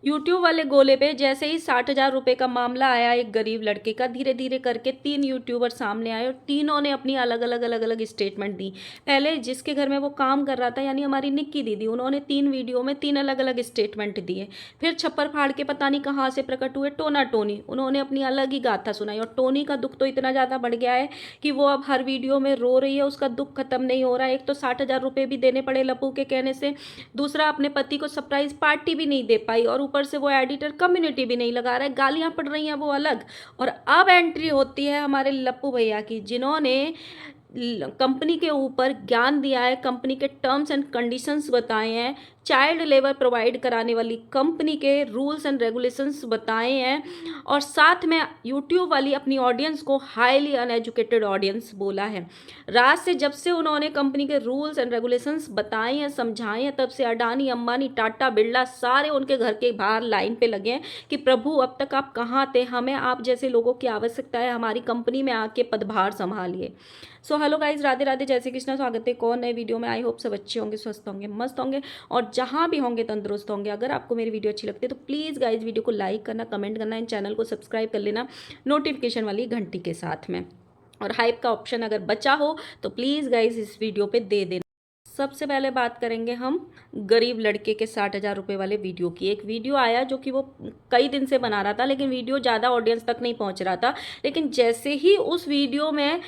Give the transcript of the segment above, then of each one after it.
YouTube वाले गोले पे जैसे ही 60,000 रुपये का मामला आया एक गरीब लड़के का, धीरे धीरे करके 3 यूट्यूबर सामने आए और तीनों ने अपनी अलग अलग स्टेटमेंट दी। पहले जिसके घर में वो काम कर रहा था यानी हमारी निक्की दीदी, उन्होंने 3 वीडियो में 3 अलग अलग स्टेटमेंट दिए। फिर छप्पर फाड़ के पता नहीं कहाँ से प्रकट हुए टोना टोनी, उन्होंने अपनी अलग ही गाथा सुनाई। और टोनी का दुख तो इतना ज़्यादा बढ़ गया है कि वो अब हर वीडियो में रो रही है, उसका दुख खत्म नहीं हो रहा है। एक तो 60,000 रुपये भी देने पड़े लपू के कहने से, दूसरा अपने पति को सरप्राइज पार्टी भी नहीं दे पाई, और ऊपर से वो एडिटर कम्युनिटी भी नहीं लगा रहा है, गालियां पड़ रही हैं वो अलग। और अब एंट्री होती है हमारे लप्पू भैया की, जिन्होंने कंपनी के ऊपर ज्ञान दिया है, कंपनी के टर्म्स एंड कंडीशंस बताए हैं, चाइल्ड लेबर प्रोवाइड कराने वाली कंपनी के रूल्स एंड रेगुलेशंस बताए हैं, और साथ में यूट्यूब वाली अपनी ऑडियंस को हाईली अनएजुकेटेड ऑडियंस बोला है। रात से जब से उन्होंने कंपनी के रूल्स एंड रेगुलेशंस बताए हैं, समझाए हैं, तब से अडानी, अंबानी, टाटा, बिरला सारे उनके घर के बाहर लाइन पे लगे हैं कि प्रभु अब तक आप कहाँ थे, हमें आप जैसे लोगों की आवश्यकता है, हमारी कंपनी में आके पदभार संभालिए। So hello guys, Radhe Radhe, जय श्री कृष्ण, स्वागत है कौन नए वीडियो में। आई होप सब अच्छे होंगे, स्वस्थ होंगे, मस्त होंगे, और जहाँ भी होंगे तंदुरुस्त होंगे। अगर आपको मेरी वीडियो अच्छी लगती है तो प्लीज़ गाइज वीडियो को लाइक करना, कमेंट करना, इन चैनल को सब्सक्राइब कर लेना नोटिफिकेशन वाली घंटी के साथ में, और हाइप का ऑप्शन अगर बचा हो तो प्लीज़ गाइज इस वीडियो पे दे देना। सबसे पहले बात करेंगे हम गरीब लड़के के 60,000 रुपये वाले वीडियो की। एक वीडियो आया जो कि वो कई दिन से बना रहा था, लेकिन वीडियो ज़्यादा ऑडियंस तक नहीं पहुंच रहा था। लेकिन जैसे ही उस वीडियो में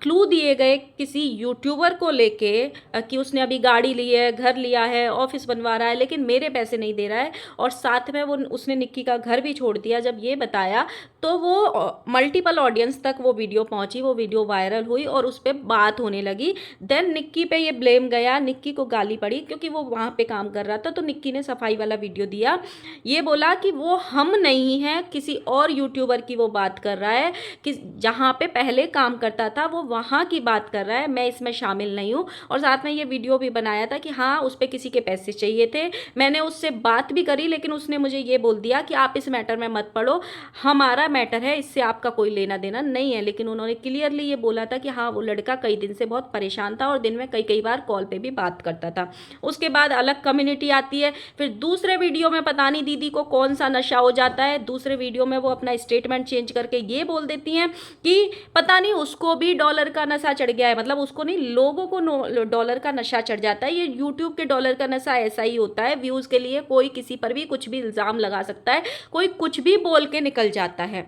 क्लू दिए गए किसी यूट्यूबर को लेके कि उसने अभी गाड़ी ली है, घर लिया है, ऑफिस बनवा रहा है, लेकिन मेरे पैसे नहीं दे रहा है, और साथ में वो उसने निक्की का घर भी छोड़ दिया, जब ये बताया तो वो मल्टीपल ऑडियंस तक वो वीडियो पहुंची, वो वीडियो वायरल हुई और उस पर बात होने लगी। देन निक्की पे ये ब्लेम गया, निक्की को गाली पड़ी क्योंकि वो वहाँ पे काम कर रहा था। तो निक्की ने सफाई वाला वीडियो दिया, ये बोला कि वो हम नहीं हैं, किसी और यूट्यूबर की वो बात कर रहा है, कि जहाँ पे पहले काम करता था वो वहाँ की बात कर रहा है, मैं इसमें शामिल नहीं हूँ। और साथ में ये वीडियो भी बनाया था कि हाँ उस पर किसी के पैसे चाहिए थे, मैंने उससे बात भी करी, लेकिन उसने मुझे ये बोल दिया कि आप इस मैटर में मत पड़ो, हमारा मैटर है, इससे आपका कोई लेना देना नहीं है। लेकिन उन्होंने क्लियरली ये बोला था कि हाँ वो लड़का कई दिन से बहुत परेशान था और दिन में कई कई बार कॉल पे भी बात करता था। उसके बाद अलग कम्युनिटी आती है, फिर दूसरे वीडियो में पता नहीं दीदी को कौन सा नशा हो जाता है, दूसरे वीडियो में वो अपना स्टेटमेंट चेंज करके ये बोल देती हैं कि पता नहीं उसको भी डॉलर का नशा चढ़ गया है। मतलब उसको नहीं, लोगों को डॉलर का नशा चढ़ जाता है। ये यूट्यूब के डॉलर का नशा ऐसा ही होता है, व्यूज़ के लिए कोई किसी पर भी कुछ भी इल्ज़ाम लगा सकता है, कोई कुछ भी बोल के निकल जाता है।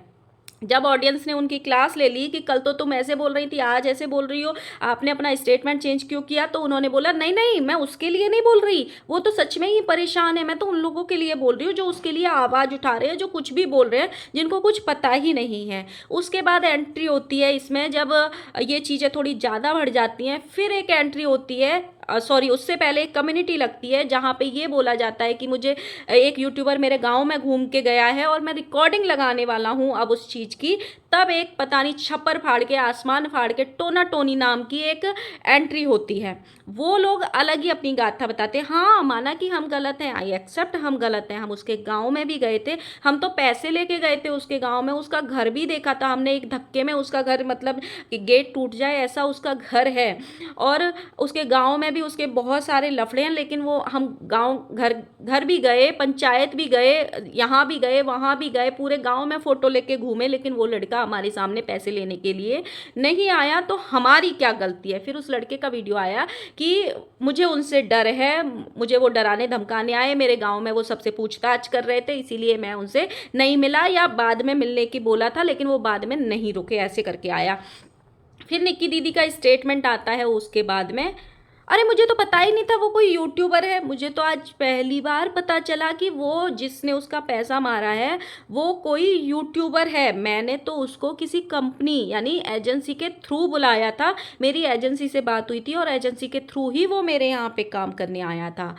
जब ऑडियंस ने उनकी क्लास ले ली कि कल तो तुम ऐसे बोल रही थी, आज ऐसे बोल रही हो, आपने अपना स्टेटमेंट चेंज क्यों किया, तो उन्होंने बोला नहीं नहीं मैं उसके लिए नहीं बोल रही, वो तो सच में ही परेशान है, मैं तो उन लोगों के लिए बोल रही हूँ जो उसके लिए आवाज़ उठा रहे हैं, जो कुछ भी बोल रहे हैं, जिनको कुछ पता ही नहीं है। उसके बाद एंट्री होती है इसमें, जब ये चीज़ें थोड़ी ज़्यादा बढ़ जाती हैं, फिर एक एंट्री होती है, सॉरी उससे पहले एक कम्युनिटी लगती है जहाँ पे ये बोला जाता है कि मुझे एक यूट्यूबर मेरे गांव में घूम के गया है और मैं रिकॉर्डिंग लगाने वाला हूँ अब उस चीज़ की। तब एक पता नहीं छप्पर फाड़ के, आसमान फाड़ के, टोना टोनी नाम की एक एंट्री होती है। वो लोग अलग ही अपनी गाथा बताते हैं, हाँ माना कि हम गलत हैं, आई एक्सेप्ट हम गलत हैं, हम उसके गांव में भी गए थे, हम तो पैसे लेके गए थे उसके गांव में, उसका घर भी देखा था हमने, एक धक्के में उसका घर, मतलब कि गेट टूट जाए ऐसा उसका घर है, और उसके गांव में भी उसके बहुत सारे लफड़े हैं। लेकिन वो हम गांव घर घर भी गए, पंचायत भी गए, यहाँ भी गए, वहाँ भी गए, पूरे गांव में फ़ोटो लेके घूमे, लेकिन वो लड़का हमारे सामने पैसे लेने के लिए नहीं आया। तो हमारी क्या गलती है? फिर उस लड़के का वीडियो आया कि मुझे उनसे डर है, मुझे वो डराने धमकाने आए, मेरे गाँव में वो सबसे पूछताछ कर रहे थे, इसीलिए मैं उनसे नहीं मिला, या बाद में मिलने की बोला था लेकिन वो बाद में नहीं रुके, ऐसे करके आया। फिर निक्की दीदी का स्टेटमेंट आता है उसके बाद में, अरे मुझे तो पता ही नहीं था वो कोई यूट्यूबर है, मुझे तो आज पहली बार पता चला कि वो जिसने उसका पैसा मारा है वो कोई यूट्यूबर है। मैंने तो उसको किसी कंपनी यानी एजेंसी के थ्रू बुलाया था, मेरी एजेंसी से बात हुई थी और एजेंसी के थ्रू ही वो मेरे यहाँ पे काम करने आया था।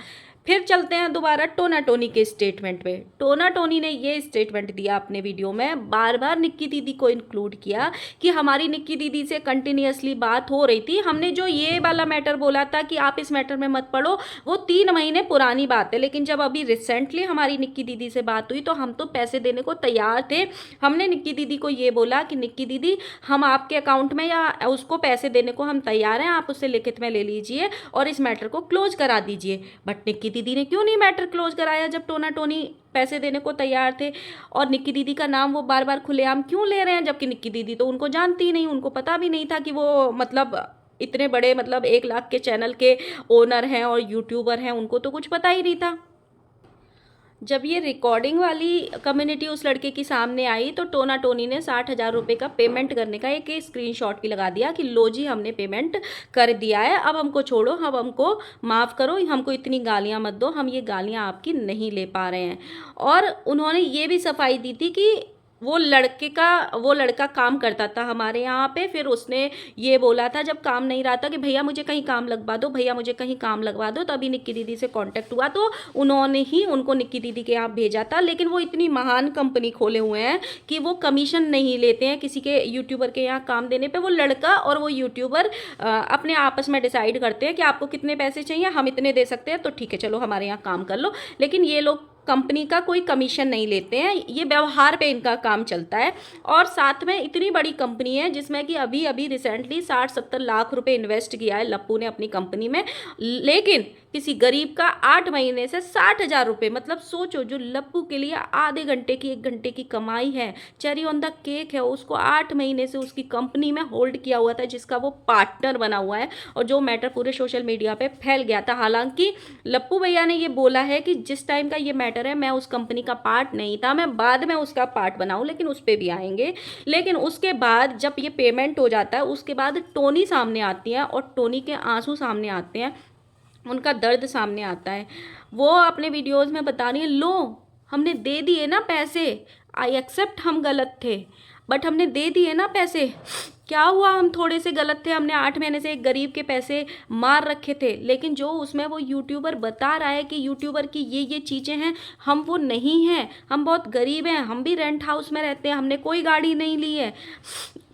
फिर चलते हैं दोबारा टोना टोनी के स्टेटमेंट पे। टोना टोनी ने ये स्टेटमेंट दिया अपने वीडियो में, बार बार निक्की दीदी को इंक्लूड किया कि हमारी निक्की दीदी से कंटिन्यूसली बात हो रही थी, हमने जो ये वाला मैटर बोला था कि आप इस मैटर में मत पड़ो, वो 3 महीने पुरानी बात है। लेकिन जब अभी रिसेंटली हमारी निक्की दीदी से बात हुई तो हम तो पैसे देने को तैयार थे। हमने निक्की दीदी को ये बोला कि निक्की दीदी हम आपके अकाउंट में या उसको पैसे देने को हम तैयार हैं, आप उससे लिखित में ले लीजिए और इस मैटर को क्लोज करा दीजिए। बट निक्की दीदी ने क्यों नहीं मैटर क्लोज कराया जब टोना टोनी पैसे देने को तैयार थे, और निक्की दीदी का नाम वो बार बार खुलेआम क्यों ले रहे हैं, जबकि निक्की दीदी तो उनको जानती ही नहीं, उनको पता भी नहीं था कि वो मतलब इतने बड़े मतलब 1 लाख के चैनल के ओनर हैं और यूट्यूबर हैं, उनको तो कुछ पता ही नहीं था। जब ये रिकॉर्डिंग वाली कम्युनिटी उस लड़के की सामने आई तो टोना टोनी ने 60,000 रुपये का पेमेंट करने का एक स्क्रीनशॉट भी लगा दिया कि लो जी हमने पेमेंट कर दिया है, अब हमको छोड़ो, अब हमको माफ़ करो, हमको इतनी गालियाँ मत दो, हम ये गालियाँ आपकी नहीं ले पा रहे हैं। और उन्होंने ये भी सफाई दी थी कि वो लड़का काम करता था हमारे यहाँ पे, फिर उसने ये बोला था जब काम नहीं रहा था कि भैया मुझे कहीं काम लगवा दो, भैया मुझे कहीं काम लगवा दो, तभी निक्की दीदी से कांटेक्ट हुआ तो उन्होंने ही उनको निक्की दीदी के यहाँ भेजा था। लेकिन वो इतनी महान कंपनी खोले हुए हैं कि वो कमीशन नहीं लेते हैं किसी के यूट्यूबर के यहाँ काम देने पे। वो लड़का और वो यूट्यूबर अपने आपस में डिसाइड करते हैं कि आपको कितने पैसे चाहिए, हम इतने दे सकते हैं तो ठीक है चलो हमारे यहाँ काम कर लो, लेकिन ये लोग कंपनी का कोई कमीशन नहीं लेते हैं, ये व्यवहार पे इनका काम चलता है। और साथ में इतनी बड़ी कंपनी है जिसमें कि अभी अभी रिसेंटली 60-70 लाख रुपए इन्वेस्ट किया है लप्पू ने अपनी कंपनी में, लेकिन किसी गरीब का 8 महीने से 60,000 रुपये, मतलब सोचो जो लप्पू के लिए आधे घंटे की 1 घंटे की कमाई है, चेरी ऑन द केक है, उसको 8 महीने से उसकी कंपनी में होल्ड किया हुआ था, जिसका वो पार्टनर बना हुआ है, और जो मैटर पूरे सोशल मीडिया पे फैल गया था। हालांकि लप्पू भैया ने ये बोला है कि जिस टाइम का ये मैटर है मैं उस कंपनी का पार्ट नहीं था, मैं बाद में उसका पार्ट बनाऊं, लेकिन उस पर भी आएंगे। लेकिन उसके बाद जब ये पेमेंट हो जाता है उसके बाद टोनी सामने आती है और टोनी के आंसू सामने आते हैं, उनका दर्द सामने आता है। वो अपने वीडियोज़ में बता रही है लो हमने दे दिए ना पैसे, आई एक्सेप्ट हम गलत थे बट हमने दे दिए ना पैसे, क्या हुआ हम थोड़े से गलत थे, हमने 8 महीने से एक गरीब के पैसे मार रखे थे। लेकिन जो उसमें वो यूट्यूबर बता रहा है कि यूट्यूबर की ये चीज़ें हैं, हम वो नहीं हैं, हम बहुत गरीब हैं, हम भी रेंट हाउस में रहते हैं, हमने कोई गाड़ी नहीं ली है,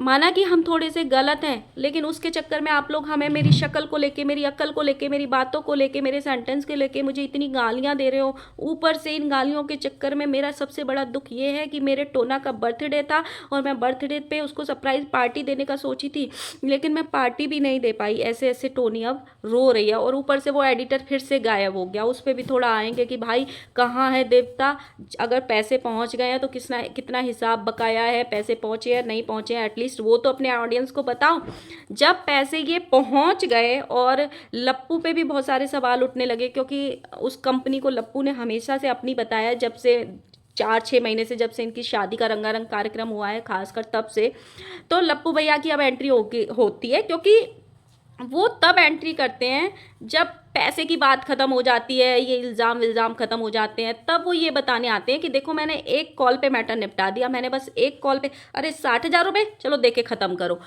माना कि हम थोड़े से गलत हैं, लेकिन उसके चक्कर में आप लोग हमें मेरी शक्ल को लेके, मेरी अक्ल को लेके, मेरी बातों को लेके, मेरे सेंटेंस के लेके मुझे इतनी गालियां दे रहे हो। ऊपर से इन गालियों के चक्कर में मेरा सबसे बड़ा दुख ये है कि मेरे टोना का बर्थडे था और मैं बर्थडे पे उसको सरप्राइज पार्टी देने का सोची थी, लेकिन मैं पार्टी भी नहीं दे पाई। ऐसे ऐसे टोनी अब रो रही है, और ऊपर से वो एडिटर फिर से गायब हो गया। उस पर भी थोड़ा आएंगे कि भाई कहाँ है देवता, अगर पैसे पहुँच गए हैं तो कितना हिसाब बकाया है, पैसे पहुँचे या नहीं पहुँचे, एटलीस्ट वो तो अपने ऑडियंस को बताओ। जब पैसे ये पहुंच गए और लप्पू पे भी बहुत सारे सवाल उठने लगे, क्योंकि उस कंपनी को लप्पू ने हमेशा से अपनी बताया, जब से 4-6 महीने से जब से इनकी शादी का रंगारंग कार्यक्रम हुआ है खासकर तब से, तो लप्पू भैया की अब एंट्री होती है, क्योंकि वो तब एंट्री करते हैं जब पैसे की बात खत्म हो जाती है, ये इल्ज़ाम खत्म हो जाते हैं, तब वो ये बताने आते हैं कि देखो मैंने एक कॉल पे मैटर निपटा दिया, मैंने बस एक कॉल पे, अरे 60,000 रुपये चलो देके ख़त्म करो।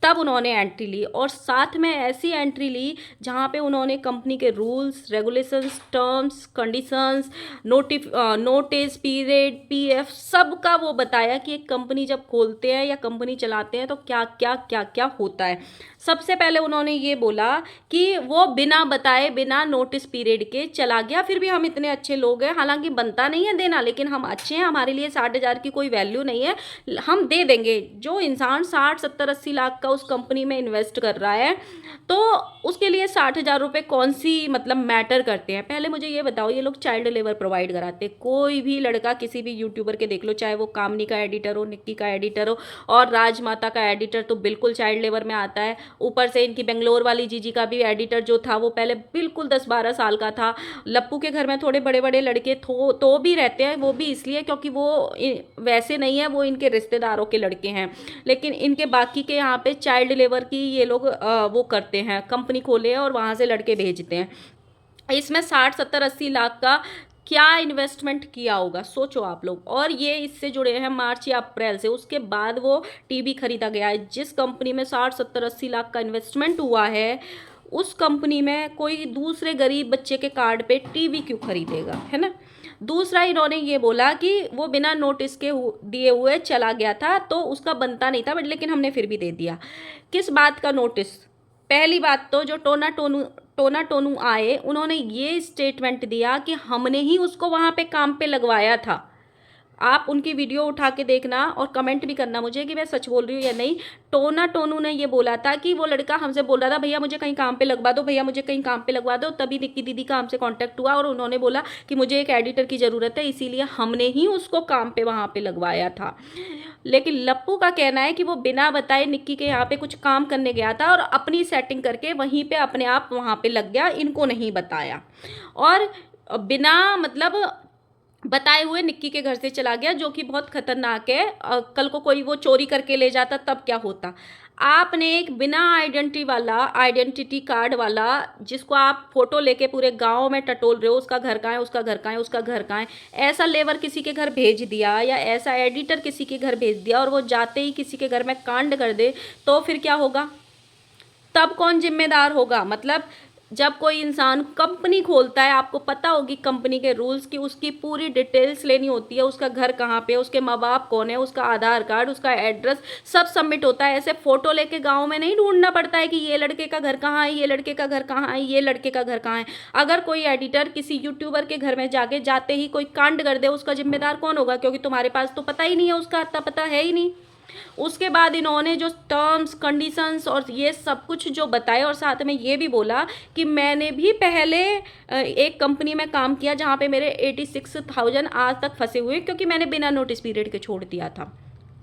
तब उन्होंने एंट्री ली, और साथ में ऐसी एंट्री ली जहाँ पे उन्होंने कंपनी के rules regulations, terms, conditions, notice period, PF, सब का वो बताया कि एक कंपनी जब खोलते हैं या कंपनी चलाते हैं तो क्या क्या होता है। सबसे पहले उन्होंने ये बोला कि वो बिना बताए, बिना नोटिस पीरियड के चला गया, फिर भी हम इतने अच्छे लोग हैं, हालांकि बनता नहीं है देना, लेकिन हम अच्छे हैं, हमारे लिए 60,000 की कोई वैल्यू नहीं है, हम दे देंगे। जो इंसान 60-70-80 लाख का उस कंपनी में इन्वेस्ट कर रहा है तो उसके लिए 60,000 रुपये कौन सी मतलब मैटर करते हैं। पहले मुझे ये बताओ, ये लोग चाइल्ड लेबर प्रोवाइड कराते हैं, कोई भी लड़का किसी भी यूट्यूबर के देख लो, चाहे वो कामनी का एडिटर हो, निक्की का एडिटर हो, और राजमाता का एडिटर तो बिल्कुल चाइल्ड लेबर में आता है। ऊपर से इनकी बेंगलोर वाली जीजी का भी एडिटर जो था वो पहले बिल्कुल 10-12 साल का था। लप्पू के घर में थोड़े बड़े बड़े लड़के तो भी रहते हैं, वो भी इसलिए क्योंकि वो वैसे नहीं है, वो इनके रिश्तेदारों के लड़के हैं, लेकिन इनके बाकी के यहाँ पे चाइल्ड लेबर की ये लोग वो करते हैं, कंपनी खोले हैं और वहाँ से लड़के भेजते हैं। इसमें 60-70-80 लाख का क्या इन्वेस्टमेंट किया होगा सोचो आप लोग। और ये इससे जुड़े हैं मार्च या अप्रैल से, उसके बाद वो टीवी खरीदा गया है। जिस कंपनी में 60-70-80 लाख का इन्वेस्टमेंट हुआ है, उस कंपनी में कोई दूसरे गरीब बच्चे के कार्ड पे टीवी क्यों खरीदेगा, है ना। दूसरा, इन्होंने ये बोला कि वो बिना नोटिस के दिए हुए चला गया था तो उसका बनता नहीं था, बट लेकिन हमने फिर भी दे दिया। किस बात का नोटिस? पहली बात तो जो टोना टोनू आए, उन्होंने ये स्टेटमेंट दिया कि हमने ही उसको वहाँ पे काम पे लगवाया था। आप उनकी वीडियो उठा के देखना और कमेंट भी करना मुझे कि मैं सच बोल रही हूँ या नहीं। टोनू ने ये बोला था कि वो लड़का हमसे बोल रहा था भैया मुझे कहीं काम पे लगवा दो, भैया मुझे कहीं काम पे लगवा दो। तभी निक्की दीदी का हमसे कांटेक्ट हुआ और उन्होंने बोला कि मुझे एक एडिटर की ज़रूरत है, इसीलिए हमने ही उसको काम पे वहाँ पे लगवाया था। लेकिन लप्पू का कहना है कि वो बिना बताए निक्की के यहाँ पे कुछ काम करने गया था और अपनी सेटिंग करके वहीं पे अपने आप वहाँ पे लग गया, इनको नहीं बताया। और बिना मतलब बताए हुए निक्की के घर से चला गया, जो कि बहुत खतरनाक है। कल को कोई वो चोरी करके ले जाता तब क्या होता। आपने एक बिना आइडेंटिटी कार्ड वाला, जिसको आप फोटो लेके पूरे गांव में टटोल रहे हो, उसका घर कहाँ है, उसका घर कहाँ है, उसका घर कहाँ है, ऐसा लेबर किसी के घर भेज दिया या ऐसा एडिटर किसी के घर भेज दिया और वो जाते ही किसी के घर में कांड कर दे, तो फिर क्या होगा? तब कौन जिम्मेदार होगा? मतलब जब कोई इंसान कंपनी खोलता है, आपको पता होगी कंपनी के रूल्स की, उसकी पूरी डिटेल्स लेनी होती है, उसका घर कहाँ पे, उसके माँ बाप कौन है, उसका आधार कार्ड, उसका एड्रेस सब सबमिट होता है। ऐसे फोटो लेके गांव में नहीं ढूंढना पड़ता है कि ये लड़के का घर कहाँ है, ये लड़के का घर कहाँ है, ये लड़के का घर कहाँ है। अगर कोई एडिटर किसी यूट्यूबर के घर में जाते ही कोई कांड कर दे, उसका जिम्मेदार कौन होगा? क्योंकि तुम्हारे पास तो पता ही नहीं है, उसका अता पता है ही नहीं। उसके बाद इन्होंने जो टर्म्स कंडीशंस और ये सब कुछ जो बताया, और साथ में ये भी बोला कि मैंने भी पहले एक कंपनी में काम किया जहाँ पे मेरे 86,000 आज तक फंसे हुए, क्योंकि मैंने बिना नोटिस पीरियड के छोड़ दिया था।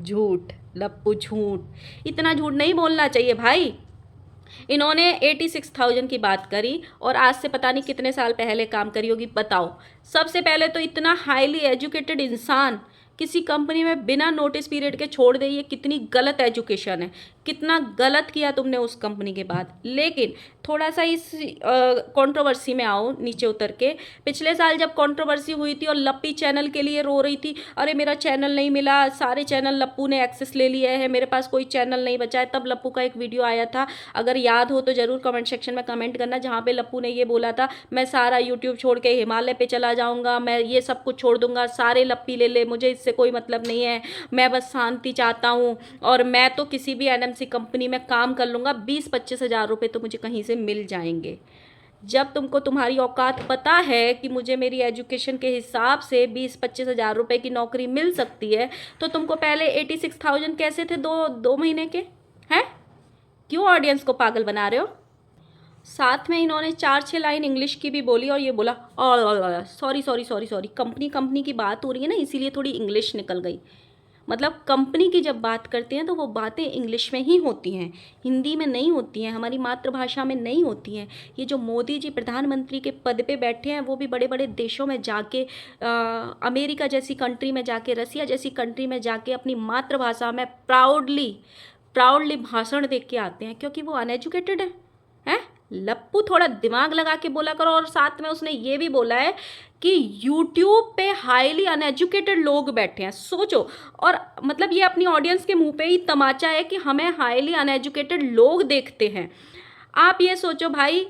झूठ लप्पू, झूठ। इतना झूठ नहीं बोलना चाहिए भाई। इन्होंने 86,000 की बात करी और आज से पता नहीं कितने साल पहले काम करी होगी, बताओ। सबसे पहले तो इतना हाईली एजुकेटेड इंसान किसी कंपनी में बिना नोटिस पीरियड के छोड़ दे, ये कितनी गलत एजुकेशन है, कितना गलत किया तुमने उस कंपनी के बाद। लेकिन थोड़ा सा इस कंट्रोवर्सी में आओ नीचे उतर के। पिछले साल जब कंट्रोवर्सी हुई थी और लप्पी चैनल के लिए रो रही थी, अरे मेरा चैनल नहीं मिला, सारे चैनल लप्पू ने एक्सेस ले लिए है, मेरे पास कोई चैनल नहीं बचा है, तब लप्पू का एक वीडियो आया था, अगर याद हो तो ज़रूर कमेंट सेक्शन में कमेंट करना, जहाँ पे लप्पू ने ये बोला था मैं सारा यूट्यूब छोड़ के हिमालय पे चला जाऊँगा, मैं ये सब कुछ छोड़ दूँगा, सारे लप्पी ले ले, मुझे इससे कोई मतलब नहीं है, मैं बस शांति चाहता हूँ और मैं तो किसी भी एनएमसी कंपनी में काम कर लूँगा, 20-25 हज़ार रुपये तो मुझे कहीं से मिल जाएंगे। जब तुमको तुम्हारी औकात पता है कि मुझे मेरी एजुकेशन के हिसाब से 20-25 हज़ार रुपये की नौकरी मिल सकती है, तो तुमको पहले 86,000 कैसे थे दो महीने के? हैं? क्यों ऑडियंस को पागल बना रहे हो? साथ में इन्होंने 4-6 लाइन इंग्लिश की भी बोली और ये बोला सॉरी, कंपनी की बात हो रही है ना, इसीलिए थोड़ी इंग्लिश निकल गई। मतलब कंपनी की जब बात करते हैं तो वो बातें इंग्लिश में ही होती हैं, हिंदी में नहीं होती हैं, हमारी मातृभाषा में नहीं होती हैं। ये जो मोदी जी प्रधानमंत्री के पद पे बैठे हैं, वो भी बड़े बड़े देशों में जाके, अमेरिका जैसी कंट्री में जाके, रसिया जैसी कंट्री में जाके अपनी मातृभाषा में प्राउडली भाषण दे के आते हैं, क्योंकि वो अनएजुकेटेड हैं। लप्पू थोड़ा दिमाग लगा के बोला करो। और साथ में उसने ये भी बोला है कि यूट्यूब पे हाईली अनएजुकेटेड लोग बैठे हैं, सोचो। और मतलब ये अपनी ऑडियंस के मुंह पे ही तमाचा है कि हमें हाईली अनएजुकेटेड लोग देखते हैं। आप ये सोचो भाई,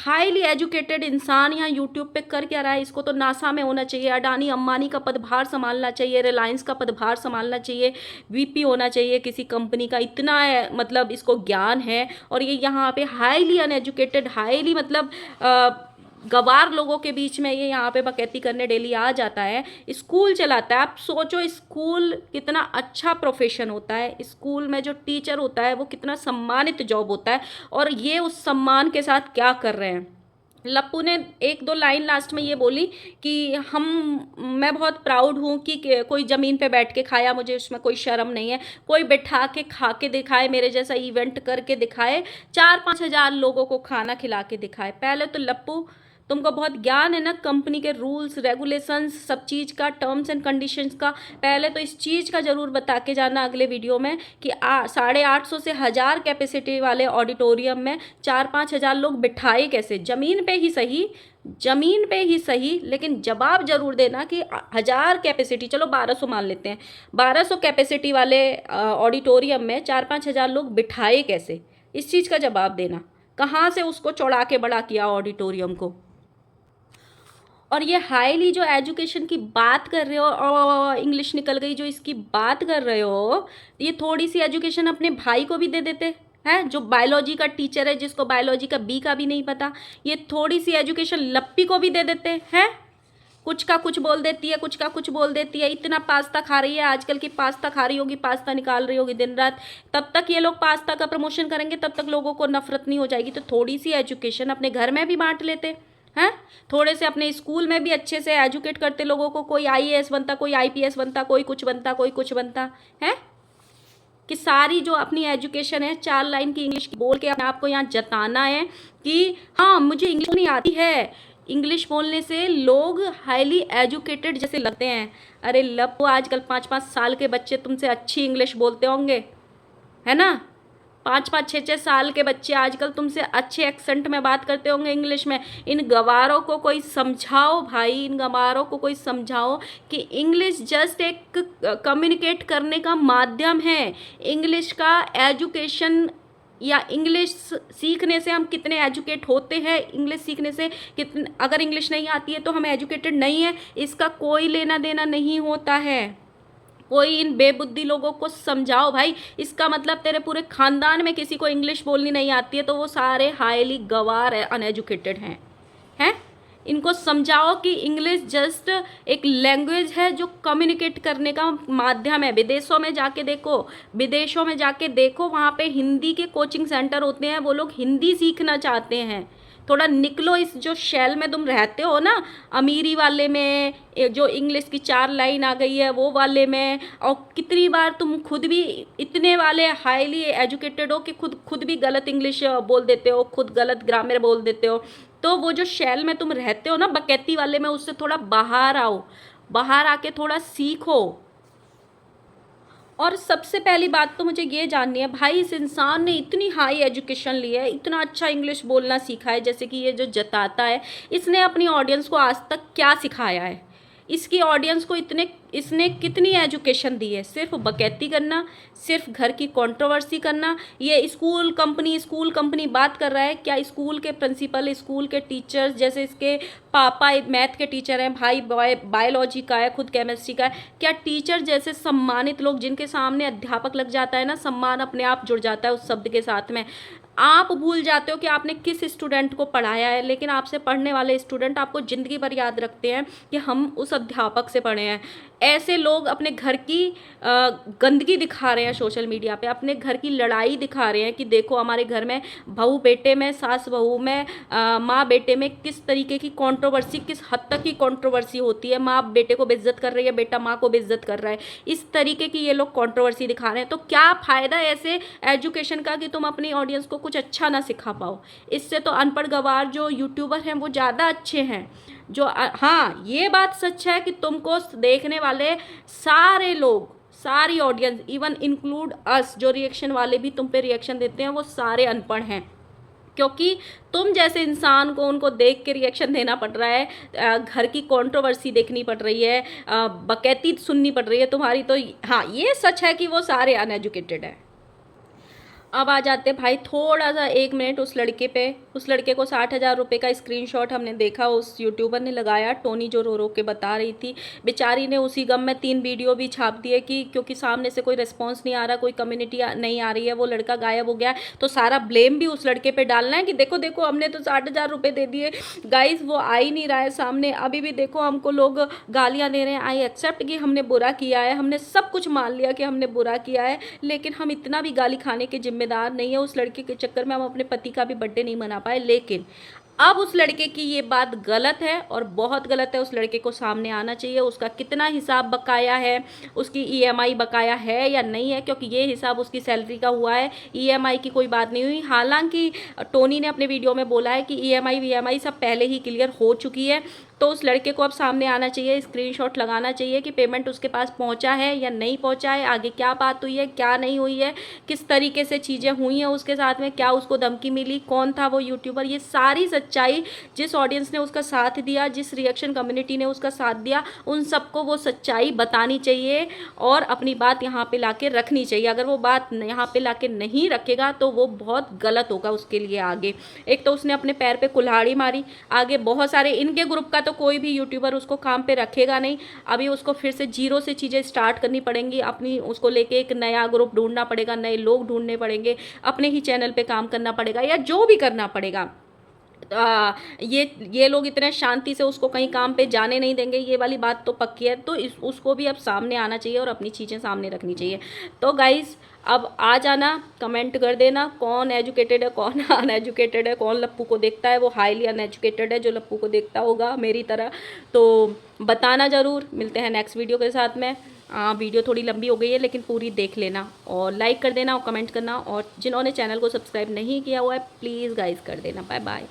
हाईली एजुकेटेड इंसान यहाँ यूट्यूब पे कर क्या रहा है? इसको तो नासा में होना चाहिए, अडानी अंबानी का पदभार संभालना चाहिए, रिलायंस का पदभार संभालना चाहिए, वीपी होना चाहिए किसी कंपनी का, इतना है मतलब इसको ज्ञान है। और ये यहाँ पे हाईली अनएजुकेटेड, हाईली मतलब गवार लोगों के बीच में ये यहाँ पे बकैती करने डेली आ जाता है, स्कूल चलाता है। आप सोचो स्कूल कितना अच्छा प्रोफेशन होता है, स्कूल में जो टीचर होता है वो कितना सम्मानित जॉब होता है, और ये उस सम्मान के साथ क्या कर रहे हैं। लप्पू ने 1-2 लाइन लास्ट में ये बोली कि मैं बहुत प्राउड हूँ कि कोई ज़मीन पे बैठ के खाया, मुझे उसमें कोई शर्म नहीं है, कोई बैठा के खा के दिखाए, मेरे जैसा इवेंट करके दिखाए, 4-5 हज़ार लोगों को खाना खिला के दिखाए। पहले तो लप्पू तुमको बहुत ज्ञान है ना कंपनी के रूल्स रेगुलेशंस, सब चीज़ का, टर्म्स एंड कंडीशंस का। पहले तो इस चीज़ का ज़रूर बता के जाना अगले वीडियो में कि 850 से 1000 कैपेसिटी वाले ऑडिटोरियम में 4-5 हज़ार लोग बिठाए कैसे? ज़मीन पे ही सही, लेकिन जवाब जरूर देना कि 1000 कैपेसिटी, चलो 1200 मान लेते हैं, 1200 कैपेसिटी वाले ऑडिटोरियम में 4-5 हज़ार लोग बिठाए कैसे? इस चीज़ का जवाब देना। कहाँ से उसको चौड़ा के बड़ा किया ऑडिटोरियम को? और ये हाईली जो एजुकेशन की बात कर रहे हो, और इंग्लिश निकल गई, जो इसकी बात कर रहे हो, ये थोड़ी सी एजुकेशन अपने भाई को भी दे देते हैं, जो बायोलॉजी का टीचर है, जिसको बायोलॉजी का बी का भी नहीं पता। ये थोड़ी सी एजुकेशन लप्पी को भी दे देते हैं। कुछ का कुछ बोल देती है, कुछ का कुछ बोल देती है। इतना पास्ता खा रही है आजकल की, पास्ता खा रही होगी, पास्ता निकाल रही होगी दिन रात। तब तक ये लोग पास्ता का प्रमोशन करेंगे, तब तक लोगों को नफरत नहीं हो जाएगी। तो थोड़ी सी एजुकेशन अपने घर में भी बांट लेते हैं, थोड़े से अपने स्कूल में भी अच्छे से एजुकेट करते लोगों को। कोई आईएएस बनता, कोई आईपीएस बनता, कोई कुछ बनता, कोई कुछ बनता है। कि सारी जो अपनी एजुकेशन है 4 लाइन की इंग्लिश बोल के अपने आप को यहाँ जताना है कि हाँ मुझे इंग्लिश नहीं आती है। इंग्लिश बोलने से लोग हाईली एजुकेटेड जैसे लगते हैं। अरे लब, वो आजकल 5-5 साल के बच्चे तुमसे अच्छी इंग्लिश बोलते होंगे, है ना। 5-5 6-6 साल के बच्चे आजकल तुमसे अच्छे एक्सेंट में बात करते होंगे इंग्लिश में। इन गवारों को कोई समझाओ भाई, इन गवारों को कोई समझाओ कि इंग्लिश जस्ट एक कम्युनिकेट करने का माध्यम है। इंग्लिश का एजुकेशन या इंग्लिश सीखने से हम कितने एजुकेट होते हैं, इंग्लिश सीखने से कितने, अगर इंग्लिश नहीं आती है तो हम एजुकेटेड नहीं है, इसका कोई लेना देना नहीं होता है। कोई इन बेबुद्धि लोगों को समझाओ भाई। इसका मतलब तेरे पूरे खानदान में किसी को इंग्लिश बोलनी नहीं आती है तो वो सारे हाईली गवार अनएजुकेटेड हैं। इनको समझाओ कि इंग्लिश जस्ट एक लैंग्वेज है जो कम्युनिकेट करने का माध्यम है। विदेशों में जाके देखो, वहाँ पे हिंदी के कोचिंग सेंटर होते हैं, वो लोग हिंदी सीखना चाहते हैं। थोड़ा निकलो इस जो शैल में तुम रहते हो ना, अमीरी वाले में, जो इंग्लिश की 4 लाइन आ गई है वो वाले में। और कितनी बार तुम खुद भी इतने वाले हाईली एजुकेटेड हो कि खुद भी गलत इंग्लिश बोल देते हो, खुद गलत ग्रामर बोल देते हो। तो वो जो शैल में तुम रहते हो ना, बकैती वाले में, उससे थोड़ा बाहर आओ, बाहर आके थोड़ा सीखो। और सबसे पहली बात तो मुझे ये जाननी है भाई, इस इंसान ने इतनी हाई एजुकेशन ली है, इतना अच्छा इंग्लिश बोलना सीखा है जैसे कि ये जो जताता है, इसने अपनी ऑडियंस को आज तक क्या सिखाया है? इसकी ऑडियंस को इसने कितनी एजुकेशन दी है? सिर्फ बकैती करना, सिर्फ घर की कंट्रोवर्सी करना। ये स्कूल कंपनी बात कर रहा है। क्या स्कूल के प्रिंसिपल, स्कूल के टीचर्स, जैसे इसके पापा मैथ के टीचर हैं, भाई बायोलॉजी का है, खुद केमिस्ट्री का है, क्या टीचर जैसे सम्मानित लोग, जिनके सामने अध्यापक लग जाता है ना, सम्मान अपने आप जुड़ जाता है उस शब्द के साथ में। आप भूल जाते हो कि आपने किस स्टूडेंट को पढ़ाया है, लेकिन आपसे पढ़ने वाले स्टूडेंट आपको ज़िंदगी भर याद रखते हैं कि हम उस अध्यापक से पढ़े हैं। ऐसे लोग अपने घर की गंदगी दिखा रहे हैं सोशल मीडिया पे, अपने घर की लड़ाई दिखा रहे हैं कि देखो हमारे घर में बहू बेटे में, सास बहू में, माँ बेटे में किस तरीके की कंट्रोवर्सी, किस हद तक की कंट्रोवर्सी होती है। माँ बेटे को बेइज्जत कर रही है, बेटा माँ को बेइज्जत कर रहा है। इस तरीके की ये लोग कंट्रोवर्सी दिखा रहे हैं। तो क्या फ़ायदा ऐसे एजुकेशन का कि तुम अपनी ऑडियंस को कुछ अच्छा ना सिखा पाओ? इससे तो अनपढ़ गवार जो यूट्यूबर हैं वो ज़्यादा अच्छे हैं। जो हाँ, ये बात सच है कि तुमको देखने वाले सारे लोग, सारी ऑडियंस, इवन इंक्लूड अस, जो रिएक्शन वाले भी तुम पे रिएक्शन देते हैं, वो सारे अनपढ़ हैं। क्योंकि तुम जैसे इंसान को उनको देख के रिएक्शन देना पड़ रहा है, घर की कंट्रोवर्सी देखनी पड़ रही है, बकैती सुननी पड़ रही है तुम्हारी। तो हाँ, ये सच है कि वो सारे अनएजुकेटेड हैं। अब आ जाते भाई थोड़ा सा 1 मिनट उस लड़के पे। उस लड़के को 60,000 रुपये का स्क्रीनशॉट हमने देखा, उस यूट्यूबर ने लगाया। टोनी जो रो रो के बता रही थी, बेचारी ने उसी गम में 3 वीडियो भी छाप दिए कि क्योंकि सामने से कोई रिस्पॉन्स नहीं आ रहा, कोई कम्युनिटी नहीं आ रही है, वो लड़का गायब हो गया। तो सारा ब्लेम भी उस लड़के पर डालना है कि देखो देखो हमने तो 60,000 रुपये दे दिए गाइस, वो आ ही नहीं रहा है सामने। अभी भी देखो हमको लोग गालियाँ दे रहे हैं। आई एक्सेप्ट कि हमने बुरा किया है, हमने सब कुछ मान लिया कि हमने बुरा किया है, लेकिन हम इतना भी गाली खाने के जिम्मेदार नहीं है। उस लड़के के चक्कर में हम अपने पति का भी बर्थडे नहीं मना पाए। लेकिन अब उस लड़के की ये बात गलत है और बहुत गलत है। उस लड़के को सामने आना चाहिए, उसका कितना हिसाब बकाया है, उसकी ईएमआई बकाया है या नहीं है, क्योंकि ये हिसाब उसकी सैलरी का हुआ है, ईएमआई की कोई बात नहीं हुई। हालांकि टोनी ने अपने वीडियो में बोला है कि ईएमआई वीएमआई सब पहले ही क्लियर हो चुकी है। तो उस लड़के को अब सामने आना चाहिए, स्क्रीनशॉट लगाना चाहिए कि पेमेंट उसके पास पहुंचा है या नहीं पहुंचा है, आगे क्या बात हुई है, क्या नहीं हुई है, किस तरीके से चीज़ें हुई हैं उसके साथ में, क्या उसको धमकी मिली, कौन था वो यूट्यूबर। ये सारी सच्चाई, जिस ऑडियंस ने उसका साथ दिया, जिस रिएक्शन कम्युनिटी ने उसका साथ दिया, उन सबको वो सच्चाई बतानी चाहिए और अपनी बात यहाँ पे लाके रखनी चाहिए। अगर वो बात यहाँ पे लाके नहीं रखेगा तो वो बहुत गलत होगा उसके लिए आगे। एक तो उसने अपने पैर पे कुल्हाड़ी मारी, आगे बहुत सारे इनके ग्रुप का तो कोई भी यूट्यूबर उसको काम पे रखेगा नहीं। अभी उसको फिर से जीरो से चीज़ें स्टार्ट करनी पड़ेंगी, अपनी उसको लेके एक नया ग्रुप ढूंढना पड़ेगा, नए लोग ढूंढने पड़ेंगे, अपने ही चैनल पे काम करना पड़ेगा या जो भी करना पड़ेगा। ये लोग इतने शांति से उसको कहीं काम पे जाने नहीं देंगे, ये वाली बात तो पक्की है। तो उसको भी अब सामने आना चाहिए और अपनी चीज़ें सामने रखनी चाहिए। तो गाइज़ अब आ जाना, कमेंट कर देना कौन एजुकेटेड है कौन अनएजुकेटेड है, कौन लप्पू को देखता है। वो हाईली अनएजुकेटेड है जो लप्पू को देखता होगा मेरी तरह। तो बताना ज़रूर। मिलते हैं नेक्स्ट वीडियो के साथ में। वीडियो थोड़ी लंबी हो गई है लेकिन पूरी देख लेना और लाइक कर देना और कमेंट करना, और जिन्होंने चैनल को सब्सक्राइब नहीं किया हुआ है प्लीज़ गाइज कर देना। Bye bye.